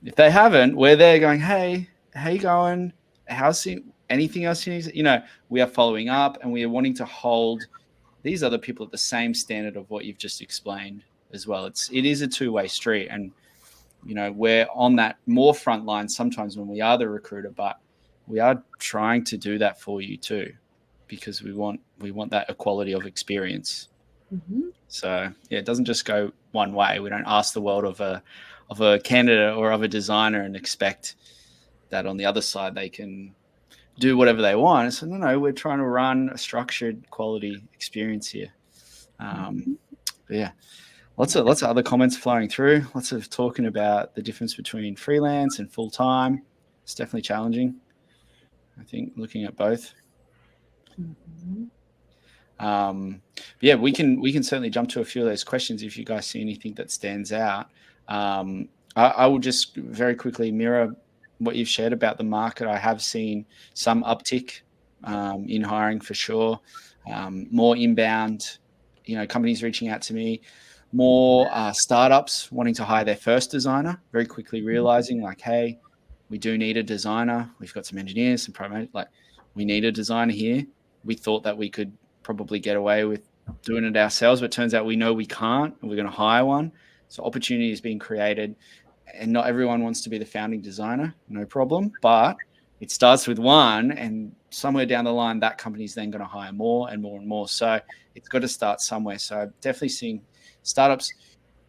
If they haven't, we're there going, hey, how you going? Anything else you need? We are following up, and we are wanting to hold these other people at the same standard of what you've just explained as well. It is a two-way street, and we're on that more front line sometimes when we are the recruiter, but we are trying to do that for you too, because we want that equality of experience. So yeah, it doesn't just go one way. We don't ask the world of a candidate or of a designer and expect that on the other side they can do whatever they want. So no, we're trying to run a structured quality experience here. Yeah, lots of other comments flowing through. Lots of talking about the difference between freelance and full time. It's definitely challenging, I think, looking at both. Yeah, we can certainly jump to a few of those questions if you guys see anything that stands out. I will just very quickly mirror what you've shared about the market. I have seen some uptick in hiring for sure. More inbound, companies reaching out to me, more startups wanting to hire their first designer, very quickly realizing like, hey, we do need a designer. We've got some engineers, some programmers, like we need a designer here. We thought that we could probably get away with doing it ourselves, but it turns out we know we can't, and we're going to hire one. So opportunity is being created, and not everyone wants to be the founding designer, no problem, but it starts with one, and somewhere down the line, that company's then going to hire more and more and more. So it's got to start somewhere. So definitely seeing startups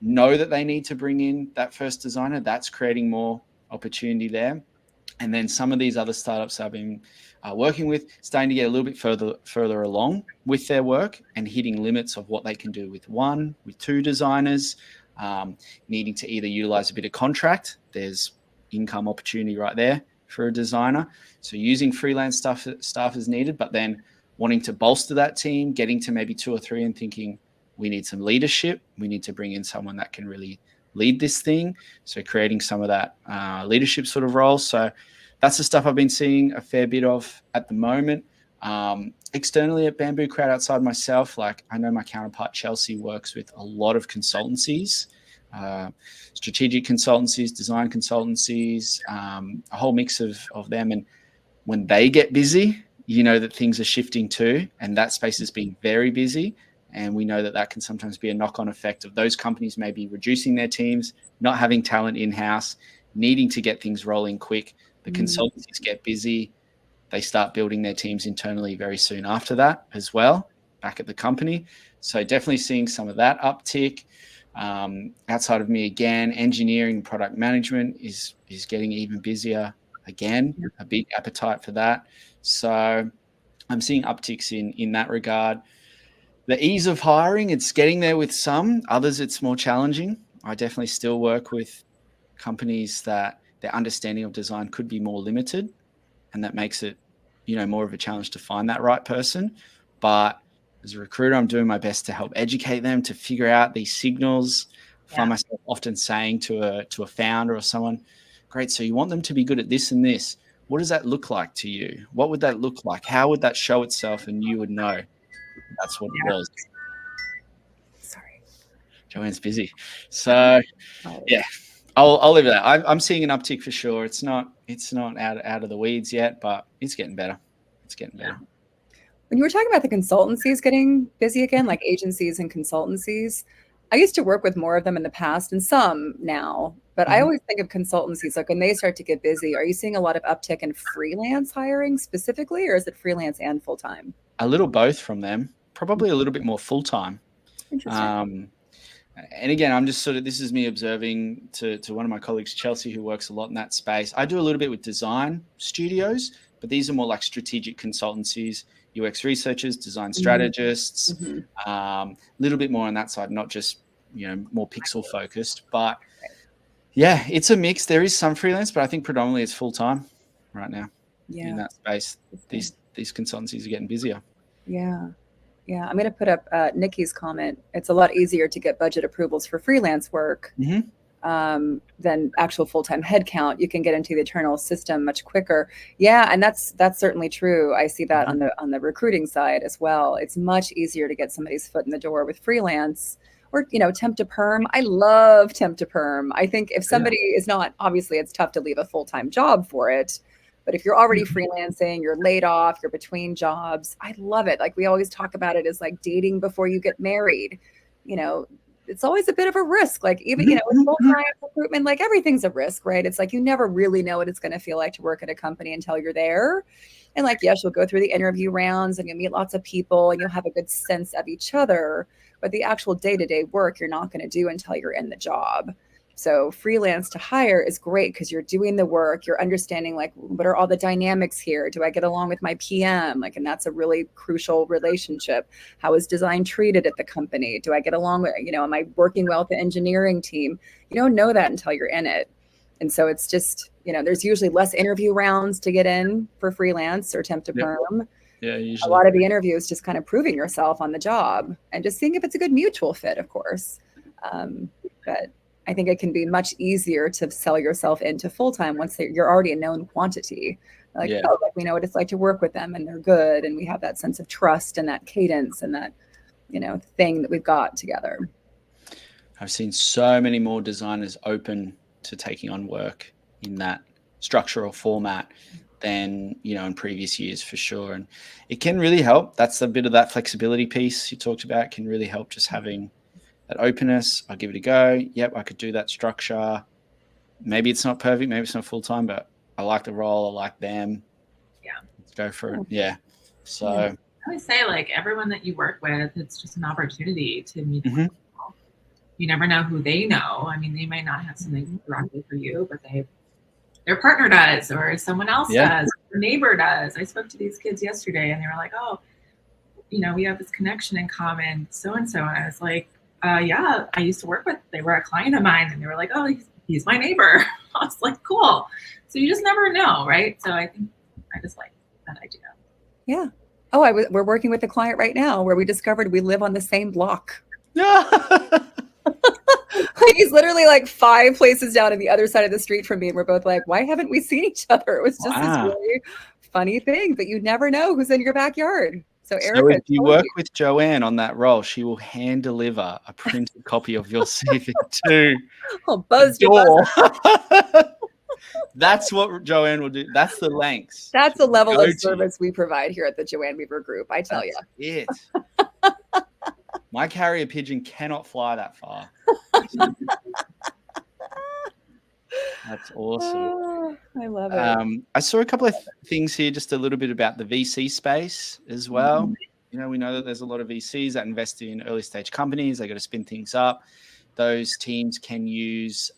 know that they need to bring in that first designer. That's creating more opportunity there. And then some of these other startups I've been working with, starting to get a little bit further along with their work and hitting limits of what they can do with one, with two designers, needing to either utilize a bit of contract. There's income opportunity right there for a designer. So using freelance staff is needed, but then wanting to bolster that team, getting to maybe 2 or 3 and thinking we need some leadership. We need to bring in someone that can really lead this thing. So creating some of that leadership sort of role. So that's the stuff I've been seeing a fair bit of at the moment. Externally at Bamboo Crowd, outside myself, like I know my counterpart Chelsea works with a lot of consultancies, strategic consultancies, design consultancies, a whole mix of them. And when they get busy, you know that things are shifting too, and that space has been very busy. And we know that that can sometimes be a knock-on effect of those companies maybe reducing their teams, not having talent in-house, needing to get things rolling quick. The consultancies get busy. They start building their teams internally very soon after that as well, back at the company. So definitely seeing some of that uptick. Outside of me again, engineering, product management is getting even busier again, a big appetite for that. So I'm seeing upticks in that regard. The ease of hiring, it's getting there with some. Others, it's more challenging. I definitely still work with companies that their understanding of design could be more limited, and that makes it, more of a challenge to find that right person. But as a recruiter, I'm doing my best to help educate them to figure out these signals. I find myself often saying to a founder or someone, great, so you want them to be good at this and this. What does that look like to you? What would that look like? How would that show itself? And you would know that's what it was. Sorry. Joanne's busy. So, yeah. I'll leave it at that. I'm seeing an uptick for sure. It's not out of the weeds yet, but it's getting better. It's getting better. When you were talking about the consultancies getting busy again, like agencies and consultancies, I used to work with more of them in the past and some now, but I always think of consultancies, like when they start to get busy, are you seeing a lot of uptick in freelance hiring specifically, or is it freelance and full-time? A little both from them, probably a little bit more full-time. Interesting. And again, I'm just this is me observing to one of my colleagues, Chelsea, who works a lot in that space. I do a little bit with design studios, but these are more like strategic consultancies, UX researchers, design strategists, a little bit more on that side, not just, more pixel focused. But yeah, it's a mix. There is some freelance, but I think predominantly it's full-time right now in that space. These consultancies are getting busier. Yeah. I'm going to put up Nikki's comment. It's a lot easier to get budget approvals for freelance work than actual full-time headcount. You can get into the internal system much quicker. Yeah, and that's certainly true. I see that on the recruiting side as well. It's much easier to get somebody's foot in the door with freelance or, temp to perm. I love temp to perm. I think if somebody is not, obviously it's tough to leave a full-time job for it. But if you're already freelancing, you're laid off, you're between jobs, I love it. Like we always talk about it as like dating before you get married. It's always a bit of a risk. Like even, with full-time recruitment, like everything's a risk, right? It's like you never really know what it's going to feel like to work at a company until you're there. And like, yes, you'll go through the interview rounds and you'll meet lots of people and you'll have a good sense of each other. But the actual day-to-day work, you're not going to do until you're in the job. So freelance to hire is great because you're doing the work, you're understanding like, what are all the dynamics here? Do I get along with my PM? And that's a really crucial relationship. How is design treated at the company? Do I get along with, am I working well with the engineering team? You don't know that until you're in it. And so it's just, there's usually less interview rounds to get in for freelance or temp to perm. Yeah, usually. A lot of the interviews just kind of proving yourself on the job and just seeing if it's a good mutual fit, of course. But I think it can be much easier to sell yourself into full-time once you're already a known quantity. Like, oh, like we know what it's like to work with them and they're good. And we have that sense of trust and that cadence and that, thing that we've got together. I've seen so many more designers open to taking on work in that structure or format than, in previous years, for sure. And it can really help. That's a bit of that flexibility piece you talked about, can really help, just having that openness. I'll give it a go. Yep, I could do that structure. Maybe it's not perfect. Maybe it's not full-time, but I like the role. I like them. Yeah. Let's go for it. Yeah. So I always say, like, everyone that you work with, it's just an opportunity to meet people. You never know who they know. I mean, they might not have something directly for you, but their partner does, or someone else does, their neighbor does. I spoke to these kids yesterday and they were like, oh, we have this connection in common, so-and-so. And I was like, yeah, I used to work with, they were a client of mine, and they were like, oh, he's my neighbor. I was like, cool. So you just never know, right? So I think I just like that idea. Yeah. Oh, we're working with a client right now where we discovered we live on the same block. He's literally like 5 places down on the other side of the street from me. And we're both like, why haven't we seen each other? It was just this really funny thing, but you never know who's in your backyard. So Erica, if you work with Joanne on that role, she will hand deliver a printed copy of your CV to buzz the door. That's what Joanne will do. That's the lengths. That's the level of service we provide here at the Joanne Weaver Group, I tell you. It. My carrier pigeon cannot fly that far. That's awesome. I love it. I saw a couple of things here, just a little bit about the VC space as well. We know that there's a lot of VCs that invest in early stage companies. They got to spin things up. Those teams can use,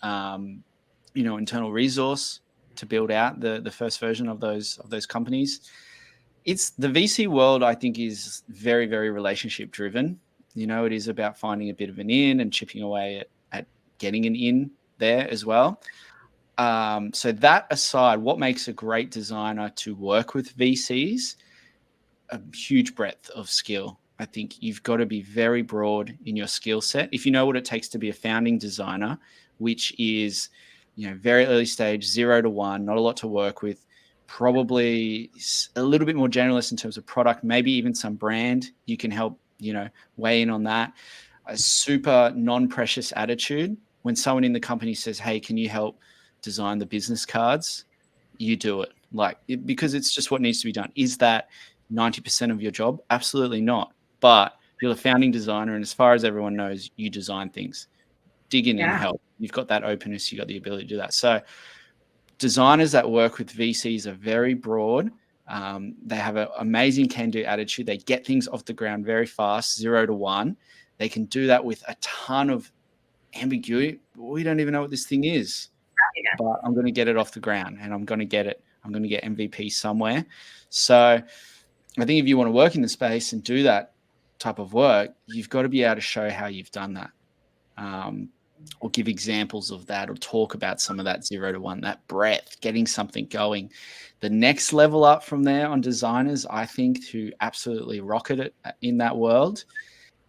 internal resource to build out the first version of those companies. It's the VC world, I think, is very, very relationship driven. It is about finding a bit of an in and chipping away at getting an in there as well. So that aside, what makes a great designer to work with VCs? A huge breadth of skill. I think you've got to be very broad in your skill set. If you know what it takes to be a founding designer, which is, very early stage, 0 to 1, not a lot to work with, probably a little bit more generalist in terms of product, maybe even some brand, you can help, weigh in on that. A super non-precious attitude. When someone in the company says, hey, can you help design the business cards? You do it. Because it's just what needs to be done. Is that 90% of your job? Absolutely not. But you're a founding designer, and as far as everyone knows, you design things. Dig in and help. You've got that openness. You've got the ability to do that. So designers that work with VCs are very broad. They have an amazing can-do attitude. They get things off the ground very fast, 0 to 1. They can do that with a ton of ambiguity. We don't even know what this thing is, but I'm going to get it off the ground, and I'm going to get it. I'm going to get MVP somewhere. So I think if you want to work in the space and do that type of work, you've got to be able to show how you've done that, or give examples of that, or talk about some of that 0 to 1, that breadth, getting something going. The next level up from there on designers, I think, to absolutely rocket it in that world,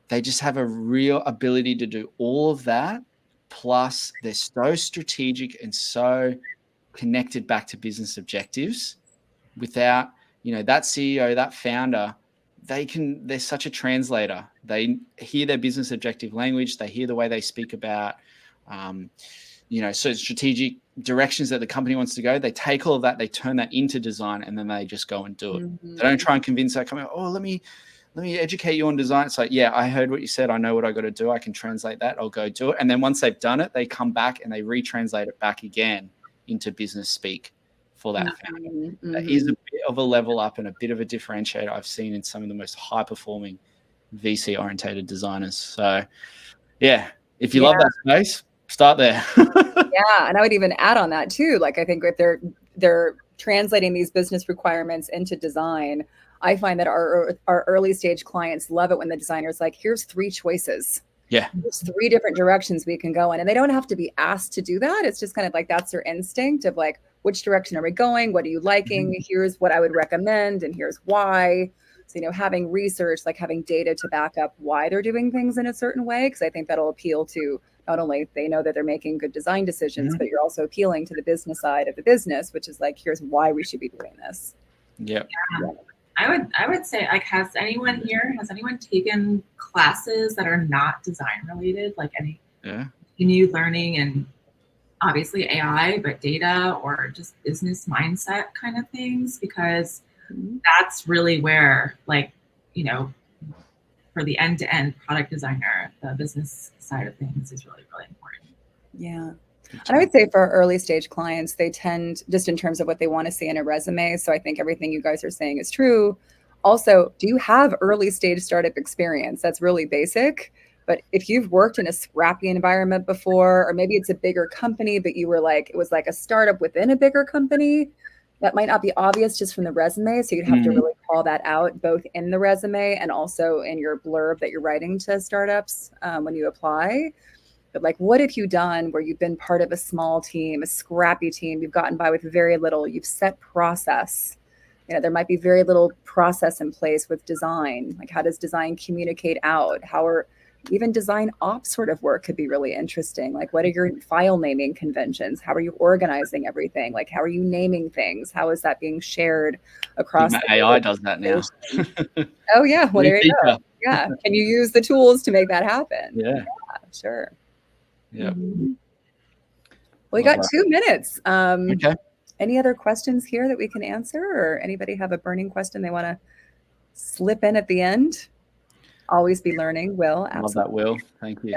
they just have a real ability to do all of that. Plus, they're so strategic and so connected back to business objectives. Without, that CEO, that founder, they're such a translator. They hear their business objective language. They hear the way they speak about, so strategic directions that the company wants to go. They take all of that, they turn that into design, and then they just go and do it. They don't try and convince that company, oh, let me educate you on design. It's like, yeah, I heard what you said. I know what I got to do. I can translate that. I'll go do it. And then once they've done it, they come back and they retranslate it back again into business speak for that founder. That is a bit of a level up and a bit of a differentiator I've seen in some of the most high-performing VC-orientated designers. So, yeah, if you love that space, start there. Yeah, and I would even add on that too. Like, I think if they're translating these business requirements into design, I find that our early stage clients love it when the designer's like, here's 3 choices. Yeah. There's 3 different directions we can go in. And they don't have to be asked to do that. It's just kind of like, that's their instinct of like, which direction are we going? What are you liking? Here's what I would recommend. And here's why. So, having research, like having data to back up why they're doing things in a certain way, because I think that'll appeal to not only they know that they're making good design decisions, but you're also appealing to the business side of the business, which is like, here's why we should be doing this. Yep. Yeah. I would say, like, has anyone taken classes that are not design related, like any new learning and obviously AI, but data or just business mindset kind of things? Because that's really where, like, you know, for the end-to-end product designer, the business side of things is really, really important. Yeah. And I would say for early stage clients, they tend, just in terms of what they want to see in a resume. So I think everything you guys are saying is true. Also, do you have early stage startup experience? That's really basic. But if you've worked in a scrappy environment before, or maybe it's a bigger company, but you were like, it was like a startup within a bigger company, that might not be obvious just from the resume. So you'd have to really call that out both in the resume and also in your blurb that you're writing to startups when you apply. But like, what have you done where you've been part of a small team, a scrappy team, you've gotten by with very little, you've set process. You know, there might be very little process in place with design. Like, how does design communicate out? How are even design ops sort of work could be really interesting. Like, what are your file naming conventions? How are you organizing everything? Like, how are you naming things? How is that being shared across? AI does that now. Oh yeah, well there you go. Yeah, can you use the tools to make that happen? Yeah, sure. Yeah. Well, we got 2 minutes. Okay. Any other questions here that we can answer, or anybody have a burning question they want to slip in at the end? Always be learning, Will. Absolutely. Love that, Will. Thank you.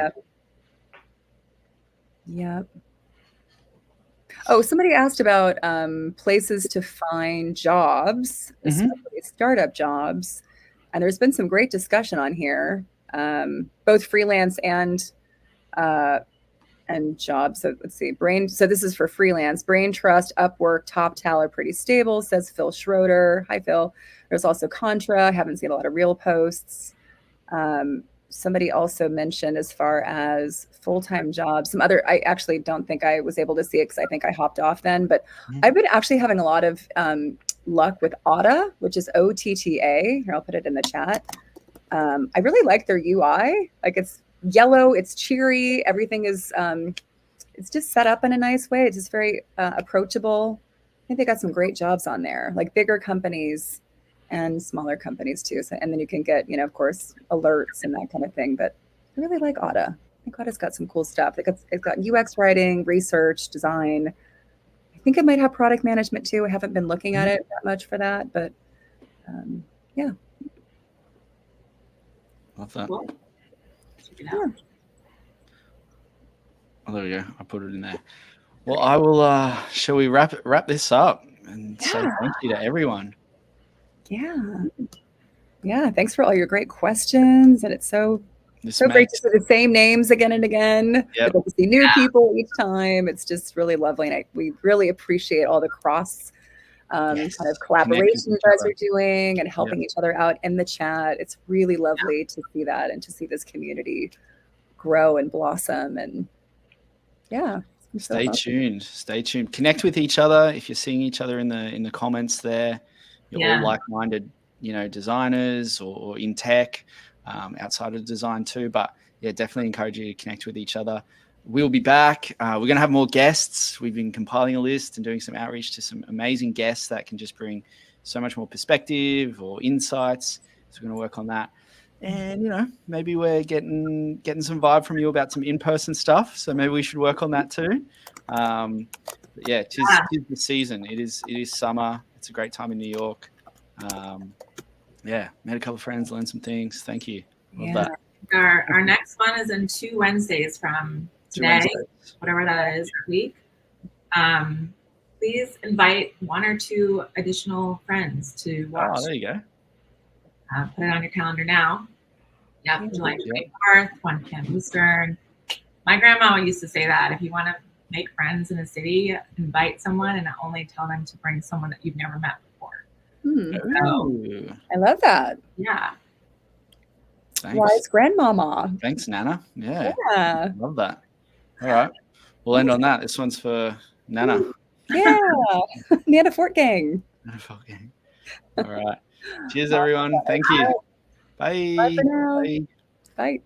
Yep. Oh, somebody asked about places to find jobs, especially startup jobs. And there's been some great discussion on here, both freelance and jobs. So let's see, so this is for freelance. Brain Trust, Upwork, TopTal are pretty stable, says Phil Schroeder. Hi, Phil. There's also Contra. I haven't seen a lot of real posts. Somebody also mentioned, as far as full-time jobs, some other, I actually don't think I was able to see it because I think I hopped off then, but I've been actually having a lot of luck with Otta, which is OTTA. Here, I'll put it in the chat. I really like their UI. Like, it's yellow, it's cheery, everything is it's just set up in a nice way. It's just very approachable. I think they got some great jobs on there, like bigger companies and smaller companies too. So, and then you can get, you know, of course, alerts and that kind of thing. But I really like Otta. I think Otta's got some cool stuff. It's got UX writing, research, design. I think it might have product management too. I haven't been looking at it that much for that, but yeah. Love that. Cool. Yeah. Oh, there we go. I put it in there. Well, I will. Shall we wrap this up and say thank you to everyone? Yeah. Thanks for all your great questions, and it's so great to see the same names again and again. Yep. To see new people each time. It's just really lovely, and we really appreciate all the cross kind of collaboration you guys are doing and helping each other out in the chat. It's really lovely to see that and to see this community grow and blossom. And stay tuned. Connect with each other. If you're seeing each other in the comments there, you're all like-minded, you know, designers or in tech, outside of design too. But yeah, definitely encourage you to connect with each other. We'll be back. We're going to have more guests. We've been compiling a list and doing some outreach to some amazing guests that can just bring so much more perspective or insights. So we're going to work on that. And, you know, maybe we're getting some vibe from you about some in-person stuff. So maybe we should work on that too. But yeah, tis the season. It is summer. It's a great time in New York. Met a couple of friends, learned some things. Thank you. Love that. Our next one is in 2 Wednesdays from today, whatever that is, week. Please invite 1 or 2 additional friends to watch. Oh, there you go. Put it on your calendar now. Yep, July 24th, 1 p.m. Eastern. My grandma used to say that if you want to make friends in a city, invite someone and only tell them to bring someone that you've never met before. So, I love that. Yeah. Thanks. Wise grandmama. Thanks, Nana. Yeah. Love that. All right. We'll end on that. This one's for Nana. Yeah. Nana Fortgang. Nana Fortgang. All right. Cheers, everyone. Thank you. Bye. Bye for now. Bye. Bye.